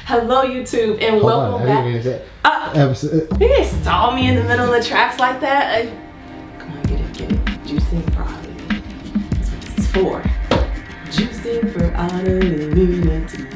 Hello YouTube and welcome back. You guys stall me in the middle of the tracks like that. Come on, get it. Juicing for Autoimmunity. That's what this is for. Juicing for Autoimmunity.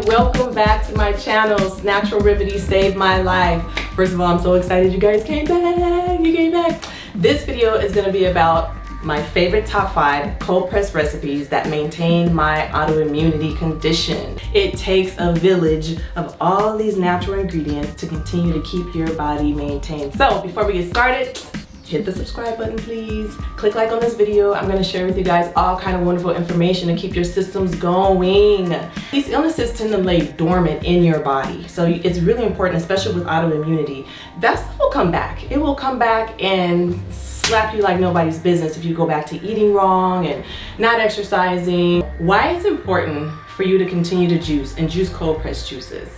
Welcome back to my channel. Snatural Remedies saved my life. First of all, I'm so excited you guys came back. You came back. This video is going to be about my favorite top 5 cold pressed recipes that maintain my autoimmunity condition. It takes a village of all these natural ingredients to continue to keep your body maintained. So before we get started, hit the subscribe button, please. Click like on this video. I'm gonna share with you guys all kind of wonderful information to keep your systems going. These illnesses tend to lay dormant in your body. So it's really important, especially with autoimmunity. That stuff will come back. It will come back and slap you like nobody's business if you go back to eating wrong and not exercising. Why it's important for you to continue to juice and juice cold pressed juices.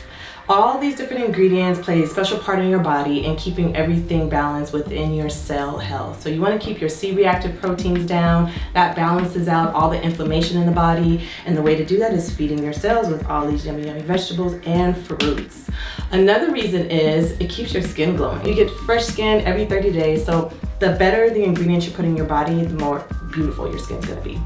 All these different ingredients play a special part in your body in keeping everything balanced within your cell health. So you want to keep your C-reactive proteins down. That balances out all the inflammation in the body. And the way to do that is feeding your cells with all these yummy, yummy vegetables and fruits. Another reason is it keeps your skin glowing. You get fresh skin every 30 days. So the better the ingredients you put in your body, the more beautiful your skin's going to be.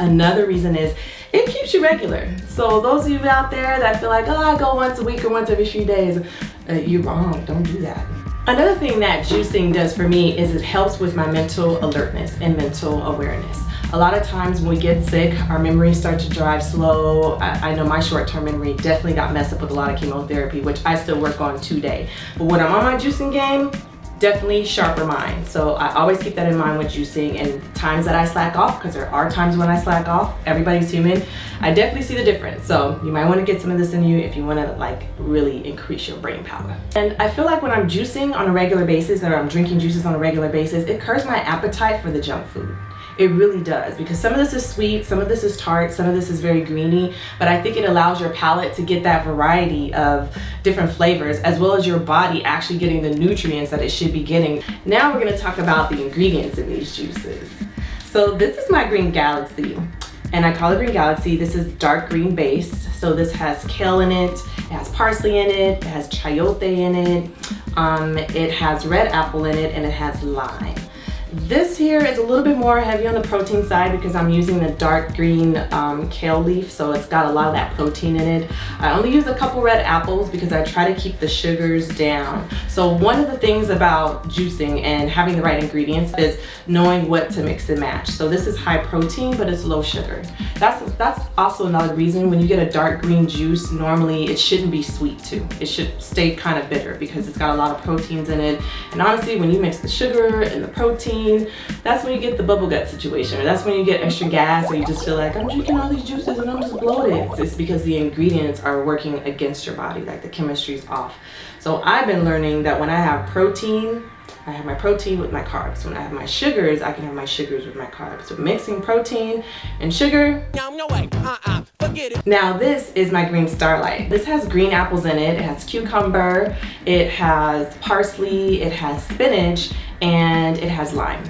Another reason is it keeps you regular. So those of you out there that feel like, oh, I go once a week or once every few days, you're wrong. Don't do that. Another thing that juicing does for me is it helps with my mental alertness and mental awareness. A lot of times when we get sick, our memories start to drive slow. I know my short-term memory definitely got messed up with a lot of chemotherapy, which I still work on today. But when I'm on my juicing game, definitely sharper mind. So I always keep that in mind with juicing, and times that I slack off, because there are times when I slack off, everybody's human, I definitely see the difference. So you might want to get some of this in you if you want to like really increase your brain power. And I feel like when I'm juicing on a regular basis, or I'm drinking juices on a regular basis, it curbs my appetite for the junk food. It really does, because some of this is sweet, some of this is tart, some of this is very greeny, but I think it allows your palate to get that variety of different flavors, as well as your body actually getting the nutrients that it should be getting. Now we're going to talk about the ingredients in these juices. So this is my Green Galaxy, and I call it Green Galaxy. This is dark green base, so this has kale in it, it has parsley in it has chayote in it, it has red apple in it, and it has lime. This here is a little bit more heavy on the protein side because I'm using the dark green kale leaf, so it's got a lot of that protein in it. I only use a couple red apples because I try to keep the sugars down. So one of the things about juicing and having the right ingredients is knowing what to mix and match. So this is high protein, but it's low sugar. That's also another reason when you get a dark green juice, normally it shouldn't be sweet too. It should stay kind of bitter because it's got a lot of proteins in it. And honestly, when you mix the sugar and the protein, that's when you get the bubble gut situation, or that's when you get extra gas, or you just feel like I'm drinking all these juices and I'm just bloated. It's because the ingredients are working against your body, like the chemistry's off. So I've been learning that when I have protein, I have my protein with my carbs. When I have my sugars, I can have my sugars with my carbs. So mixing protein and sugar. No way. Forget it. Now this is my green Starlight. This has green apples in it. It has cucumber. It has parsley. It has spinach, and it has lime.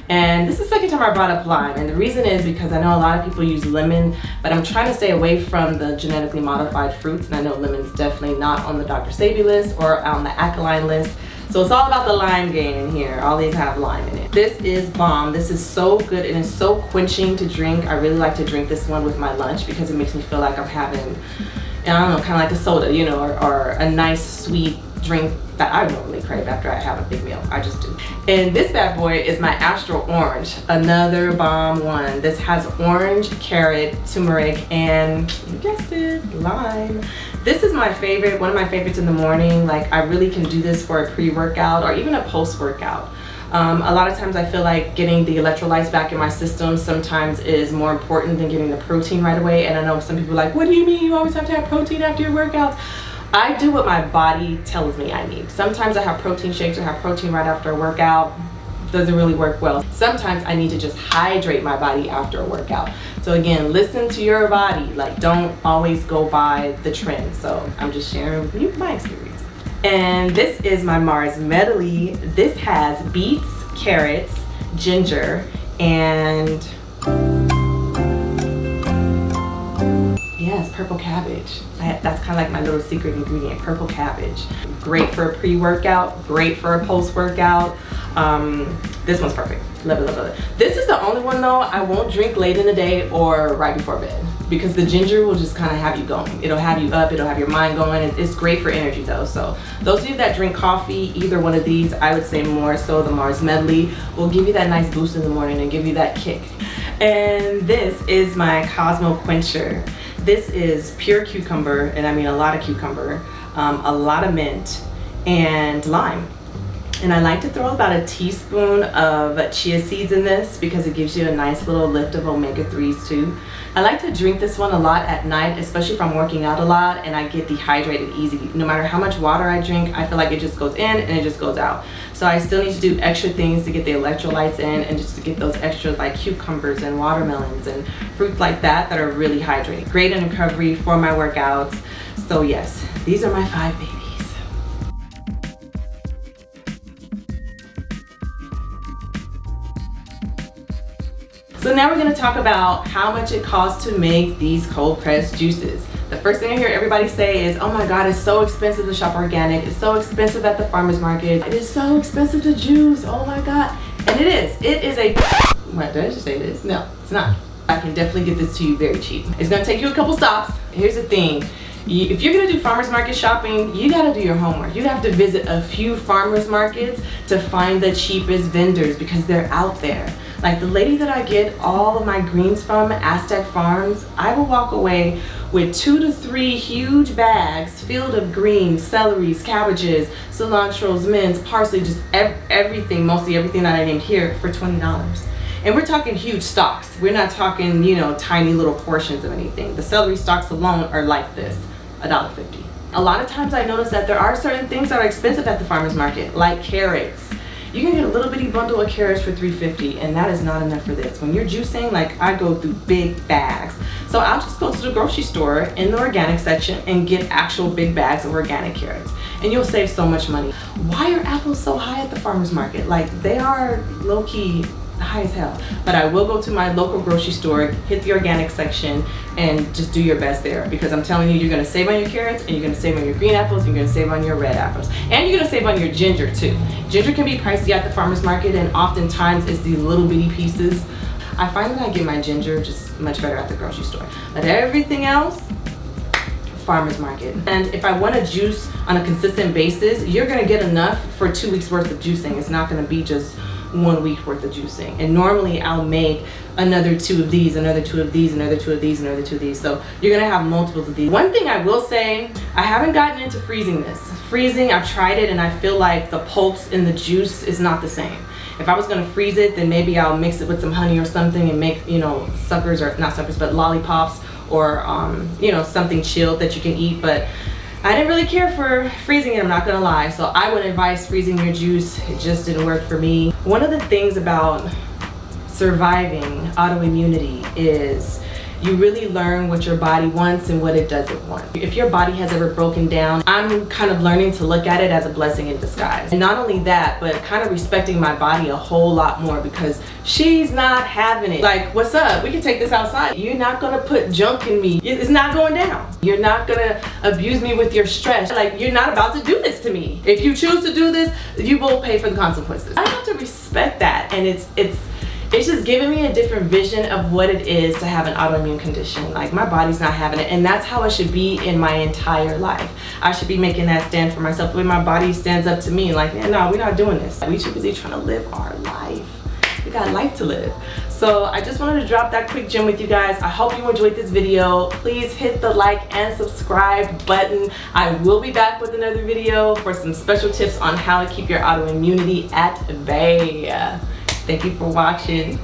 And this is the second time I brought up lime, and the reason is because I know a lot of people use lemon, but I'm trying to stay away from the genetically modified fruits, and I know lemon's definitely not on the Dr. Sebi list or on the alkaline list. So it's all about the lime game in here. All these have lime in it. This is bomb. This is so good and it's so quenching to drink. I really like to drink this one with my lunch because it makes me feel like I'm having, I don't know, kind of like a soda, you know, or a nice sweet drink that I normally crave after I have a big meal. I just do. And this bad boy is my Astral Orange, another bomb one. This has orange, carrot, turmeric, and you guessed it, lime. This is my favorite, one of my favorites in the morning. Like I really can do this for a pre-workout or even a post-workout. A lot of times I feel like getting the electrolytes back in my system sometimes is more important than getting the protein right away. And I know some people are like, what do you mean you always have to have protein after your workouts? I do what my body tells me I need. Sometimes I have protein shakes or have protein right after a workout. Doesn't really work well. Sometimes I need to just hydrate my body after a workout. So again, listen to your body. Like, don't always go by the trend. So I'm just sharing with you my experience. And this is my Mars Medley. This has beets, carrots, ginger, and yes, purple cabbage. That's kind of like my little secret ingredient, purple cabbage. Great for a pre-workout, great for a post-workout. This one's perfect. Love it, love it, love it. This is the only one though I won't drink late in the day or right before bed, because the ginger will just kind of have you going. It'll have you up, it'll have your mind going. It's great for energy though. So those of you that drink coffee, either one of these, I would say more so the Mars Medley, will give you that nice boost in the morning and give you that kick. And this is my Cosmo Quencher. This is pure cucumber, and I mean a lot of cucumber, a lot of mint, and lime. And I like to throw about a teaspoon of chia seeds in this because it gives you a nice little lift of omega-3s too. I like to drink this one a lot at night, especially if I'm working out a lot and I get dehydrated easy. No matter how much water I drink, I feel like it just goes in and it just goes out. So I still need to do extra things to get the electrolytes in and just to get those extras like cucumbers and watermelons and fruits like that that are really hydrating. Great in recovery for my workouts. So yes, these are my 5 babies. So now we're going to talk about how much it costs to make these cold pressed juices. The first thing I hear everybody say is, oh my god, it's so expensive to shop organic, it's so expensive at the farmer's market, it is so expensive to juice, oh my god. And it is a, what did I just say this? No, it's not. I can definitely get this to you very cheap. It's going to take you a couple stops. Here's the thing. If you're gonna do farmers market shopping, you gotta do your homework. You have to visit a few farmers markets to find the cheapest vendors because they're out there. Like the lady that I get all of my greens from, Aztec Farms, I will walk away with 2 to 3 huge bags filled of greens, celeries, cabbages, cilantros, mints, parsley, just everything, mostly everything that I named here for $20. And we're talking huge stocks. We're not talking, you know, tiny little portions of anything. The celery stalks alone are like this, $1.50. A lot of times I notice that there are certain things that are expensive at the farmer's market, like carrots. You can get a little bitty bundle of carrots for $3.50, and that is not enough for this. When you're juicing, like I go through big bags. So I'll just go to the grocery store in the organic section and get actual big bags of organic carrots. And you'll save so much money. Why are apples so high at the farmer's market? Like they are low-key high as hell. But I will go to my local grocery store, hit the organic section, and just do your best there, because I'm telling you, you're gonna save on your carrots, and you're gonna save on your green apples, you're gonna save on your red apples, and you're gonna save on your ginger too. Ginger can be pricey at the farmer's market, and oftentimes it's these little bitty pieces. I find that I get my ginger just much better at the grocery store. But everything else, farmer's market. And if I want to juice on a consistent basis, you're gonna get enough for 2 weeks worth of juicing. It's not gonna be just 1 week worth of juicing. And normally I'll make another 2 of these, another 2 of these, another 2 of these, another 2 of these. So you're gonna have multiples of these. One thing I will say, I haven't gotten into freezing this. Freezing, I've tried it and I feel like the pulps in the juice is not the same. If I was gonna freeze it, then maybe I'll mix it with some honey or something and make, you know, suckers, or not suckers, but lollipops, or you know, something chilled that you can eat. But I didn't really care for freezing it, I'm not gonna lie. So I would advise freezing your juice. It just didn't work for me. One of the things about surviving autoimmunity is you really learn what your body wants and what it doesn't want. If your body has ever broken down, I'm kind of learning to look at it as a blessing in disguise. And not only that, but kind of respecting my body a whole lot more, because she's not having it. Like, what's up? We can take this outside. You're not gonna put junk in me. It's not going down. You're not gonna abuse me with your stress. Like, you're not about to do this to me. If you choose to do this, you will pay for the consequences. I have to respect that, and it's just giving me a different vision of what it is to have an autoimmune condition. Like, my body's not having it, and that's how it should be in my entire life. I should be making that stand for myself, the way my body stands up to me. Like, man, no, we're not doing this. We too busy trying to live our life. We got life to live. So I just wanted to drop that quick gem with you guys. I hope you enjoyed this video. Please hit the like and subscribe button. I will be back with another video for some special tips on how to keep your autoimmunity at bay. Thank you for watching.